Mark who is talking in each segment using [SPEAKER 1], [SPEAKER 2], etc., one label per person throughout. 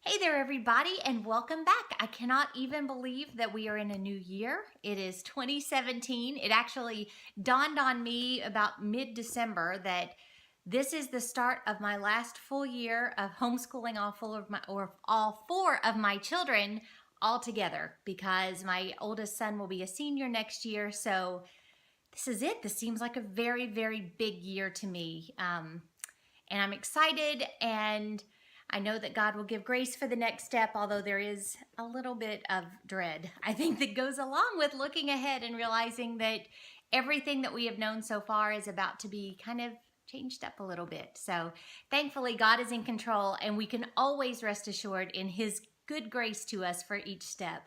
[SPEAKER 1] Hey there, everybody, and welcome back. I cannot even believe that we are in a new year. It is 2017. It actually dawned on me about mid-December that this is the start of my last full year of homeschooling all four of my children all together, because my oldest son will be a senior next year. So this is it. This seems like a very, very big year to me. And I'm excited, and I know that God will give grace for the next step, although there is a little bit of dread, I think, that goes along with looking ahead and realizing that everything that we have known so far is about to be kind of changed up a little bit. So thankfully, God is in control, and we can always rest assured in His good grace to us for each step.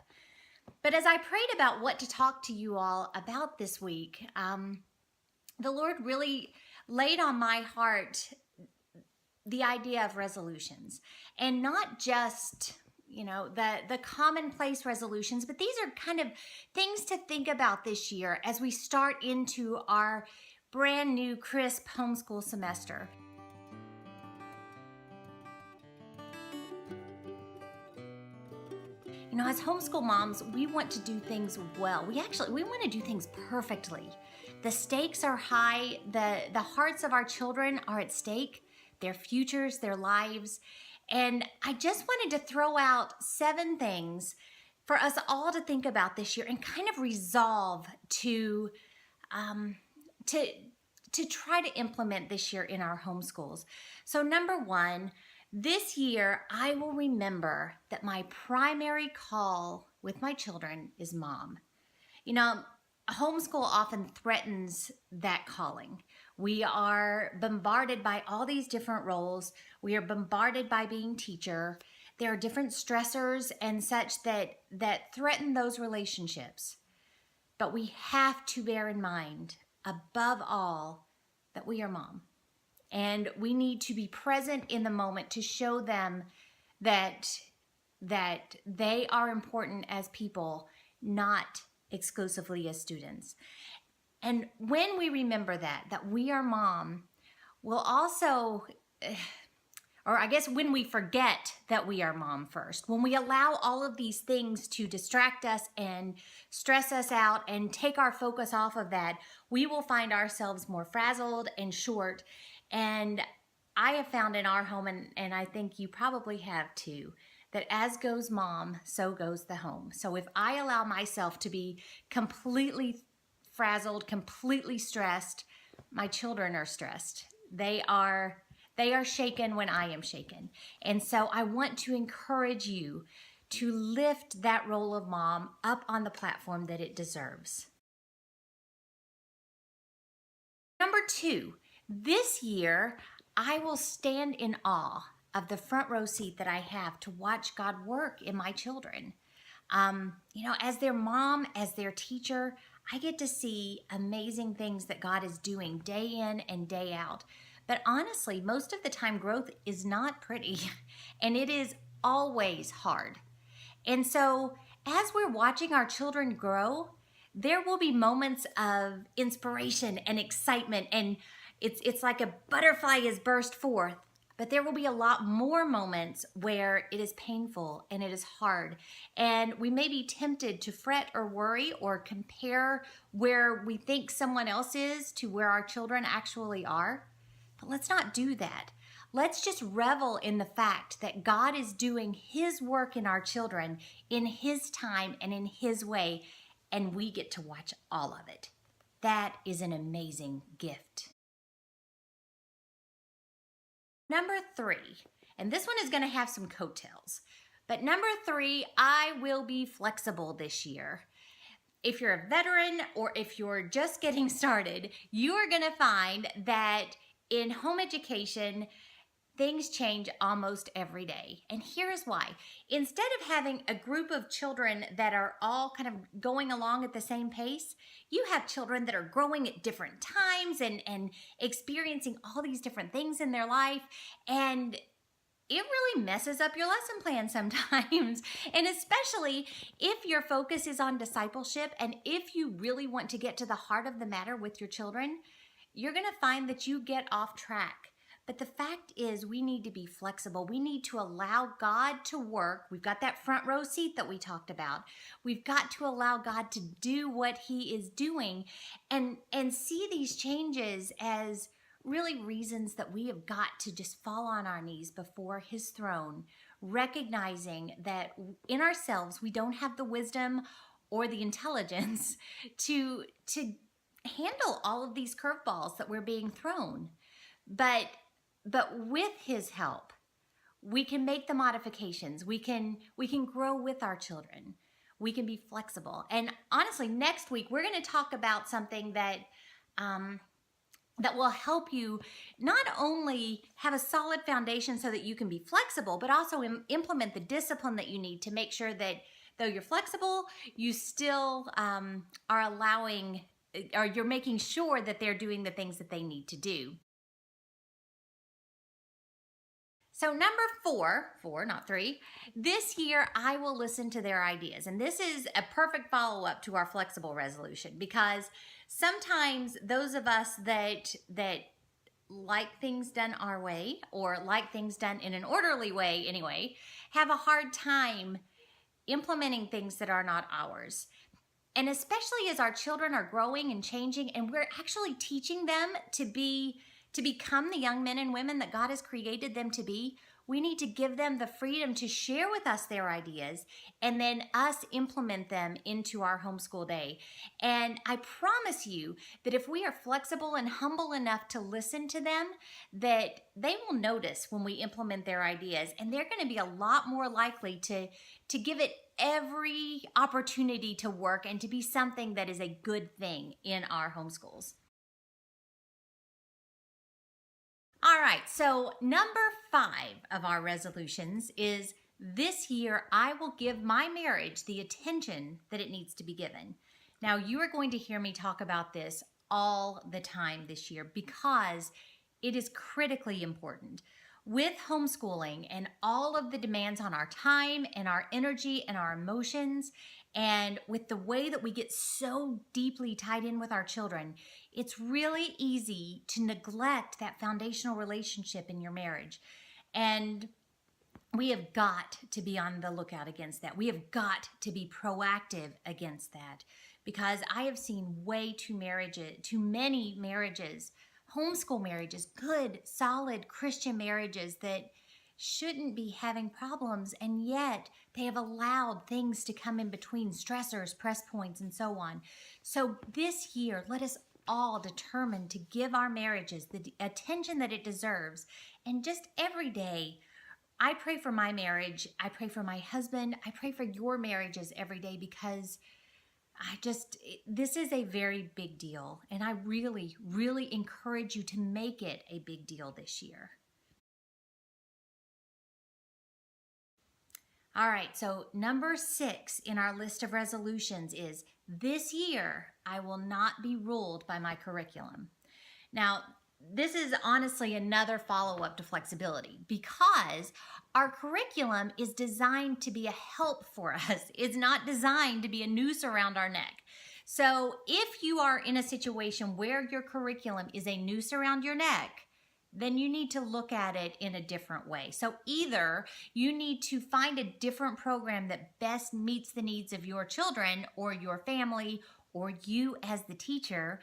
[SPEAKER 1] But as I prayed about what to talk to you all about this week, the Lord really laid on my heart the idea of resolutions, and not just the commonplace resolutions, but these are kind of things to think about this year as we start into our brand new crisp homeschool semester. As homeschool moms, we want to do things well. We want to do things perfectly. The stakes are high. The hearts of our children are at stake, their futures, their lives. And I just wanted to throw out 7 things for us all to think about this year and kind of resolve to try to implement this year in our homeschools. So number 1, this year I will remember that my primary call with my children is mom. Homeschool often threatens that calling. We are bombarded by all these different roles. We are bombarded by being teacher. There are different stressors and such that threaten those relationships. But we have to bear in mind, above all, that we are mom. And we need to be present in the moment to show them that they are important as people, not exclusively as students. And when we remember that we are mom, we'll also, or I guess when we forget that we are mom first, when we allow all of these things to distract us and stress us out and take our focus off of that, we will find ourselves more frazzled and short. And I have found in our home, and I think you probably have too, that as goes mom, so goes the home. So if I allow myself to be completely frazzled, completely stressed, my children are stressed. They are shaken when I am shaken. And so I want to encourage you to lift that role of mom up on the platform that it deserves. Number 2, this year I will stand in awe of the front row seat that I have to watch God work in my children. As their mom, as their teacher, I get to see amazing things that God is doing day in and day out. But honestly, most of the time growth is not pretty, and it is always hard. And so as we're watching our children grow, there will be moments of inspiration and excitement, and it's like a butterfly is burst forth. But there will be a lot more moments where it is painful and it is hard. And we may be tempted to fret or worry or compare where we think someone else is to where our children actually are. But let's not do that. Let's just revel in the fact that God is doing His work in our children in His time and in His way, and we get to watch all of it. That is an amazing gift. Number 3, and this one is going to have some coattails, but number 3, I will be flexible this year. If you're a veteran or if you're just getting started, you are going to find that in home education, things change almost every day. And here's why. Instead of having a group of children that are all kind of going along at the same pace, you have children that are growing at different times and experiencing all these different things in their life. And it really messes up your lesson plan sometimes. And especially if your focus is on discipleship, and if you really want to get to the heart of the matter with your children, you're going to find that you get off track But the fact is, we need to be flexible. We need to allow God to work. We've got that front row seat that we talked about. We've got to allow God to do what he is doing and see these changes as really reasons that we have got to just fall on our knees before his throne, recognizing that in ourselves, we don't have the wisdom or the intelligence to handle all of these curveballs that we're being thrown. But with his help, we can make the modifications. We can grow with our children. We can be flexible. And honestly, next week we're going to talk about something that that will help you not only have a solid foundation so that you can be flexible, but also implement the discipline that you need to make sure that though you're flexible, you still are allowing, or you're making sure that they're doing the things that they need to do. So number four, not three, this year I will listen to their ideas. And this is a perfect follow-up to our flexible resolution, because sometimes those of us that like things done our way, or like things done in an orderly way anyway, have a hard time implementing things that are not ours. And especially as our children are growing and changing, and we're actually teaching them to become the young men and women that God has created them to be, we need to give them the freedom to share with us their ideas and then us implement them into our homeschool day. And I promise you that if we are flexible and humble enough to listen to them, that they will notice when we implement their ideas, and they're going to be a lot more likely to give it every opportunity to work and to be something that is a good thing in our homeschools. All right, so number 5 of our resolutions is this year I will give my marriage the attention that it needs to be given. Now, you are going to hear me talk about this all the time this year because it is critically important. With homeschooling and all of the demands on our time and our energy and our emotions, and with the way that we get so deeply tied in with our children, it's really easy to neglect that foundational relationship in your marriage. And we have got to be on the lookout against that. We have got to be proactive against that, because I have seen too many marriages, homeschool marriages, good, solid Christian marriages that shouldn't be having problems, and yet they have allowed things to come in between, stressors, press points, and so on. So this year, let us all determine to give our marriages the attention that it deserves. And just every day, I pray for my marriage, I pray for my husband, I pray for your marriages every day, because this is a very big deal. And I really, really encourage you to make it a big deal this year. All right, so number 6 in our list of resolutions is this year I will not be ruled by my curriculum. Now, this is honestly another follow-up to flexibility, because our curriculum is designed to be a help for us. It's not designed to be a noose around our neck. So if you are in a situation where your curriculum is a noose around your neck, then you need to look at it in a different way. So either you need to find a different program that best meets the needs of your children or your family or you as the teacher,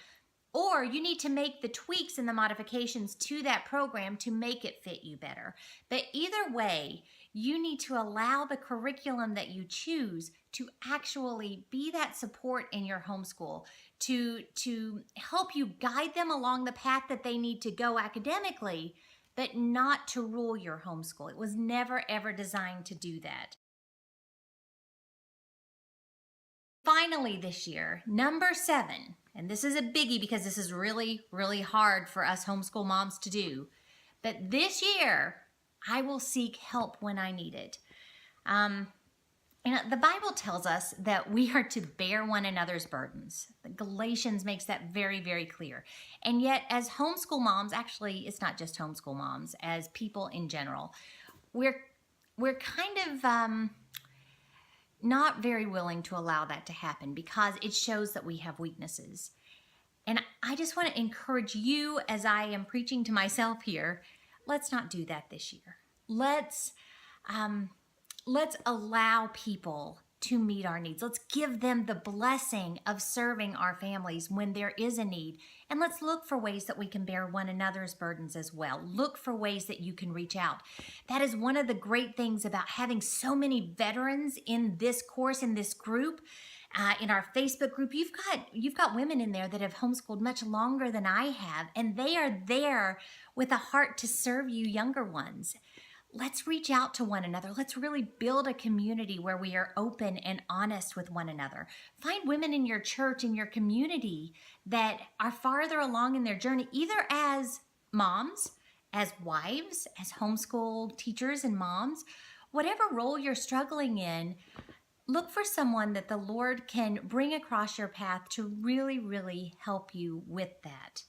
[SPEAKER 1] or you need to make the tweaks and the modifications to that program to make it fit you better. But either way, you need to allow the curriculum that you choose to actually be that support in your homeschool, to help you guide them along the path that they need to go academically, but not to rule your homeschool. It was never, ever designed to do that. Finally this year, number 7, and this is a biggie because this is really, really hard for us homeschool moms to do, but this year, I will seek help when I need it. The Bible tells us that we are to bear one another's burdens. Galatians makes that very, very clear. And yet, as homeschool moms, actually, it's not just homeschool moms, as people in general, we're kind of not very willing to allow that to happen, because it shows that we have weaknesses. And I just want to encourage you, as I am preaching to myself here, let's not do that this year. Let's allow people to meet our needs. Let's give them the blessing of serving our families when there is a need. And let's look for ways that we can bear one another's burdens as well. Look for ways that you can reach out. That is one of the great things about having so many veterans in this course, in this group. In our Facebook group, you've got women in there that have homeschooled much longer than I have, and they are there with a heart to serve you younger ones. Let's reach out to one another. Let's really build a community where we are open and honest with one another. Find women in your church, in your community, that are farther along in their journey, either as moms, as wives, as homeschool teachers and moms, whatever role you're struggling in. Look for someone that the Lord can bring across your path to really, really help you with that.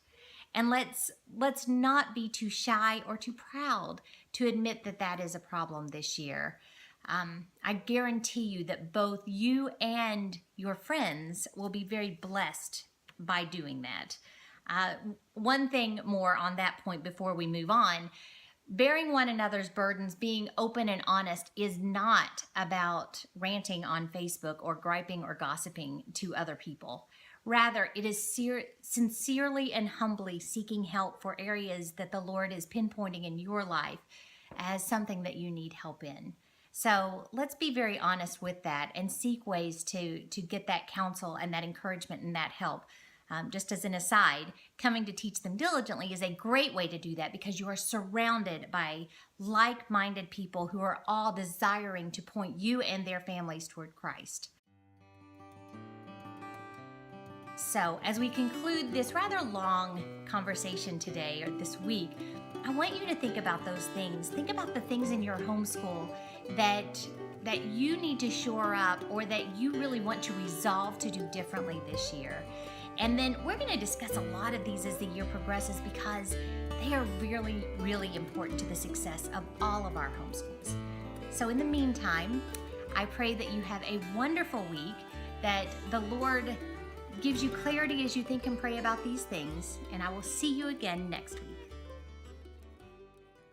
[SPEAKER 1] And let's not be too shy or too proud to admit that that is a problem this year. I guarantee you that both you and your friends will be very blessed by doing that. One thing more on that point before we move on. Bearing one another's burdens, being open and honest, is not about ranting on Facebook or griping or gossiping to other people. Rather, it is sincerely and humbly seeking help for areas that the Lord is pinpointing in your life as something that you need help in. So let's be very honest with that and seek ways to get that counsel and that encouragement and that help. Just as an aside, coming to teach them diligently is a great way to do that because you are surrounded by like-minded people who are all desiring to point you and their families toward Christ. So as we conclude this rather long conversation today or this week, I want you to think about those things. Think about the things in your homeschool that you need to shore up or that you really want to resolve to do differently this year. And then we're going to discuss a lot of these as the year progresses because they are really, really important to the success of all of our homeschools. So in the meantime, I pray that you have a wonderful week, that the Lord gives you clarity as you think and pray about these things, and I will see you again next week.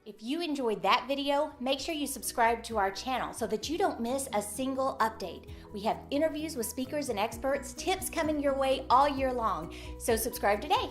[SPEAKER 1] If you enjoyed that video, make sure you subscribe to our channel so that you don't miss a single update. We have interviews with speakers and experts, tips coming your way all year long, so subscribe today.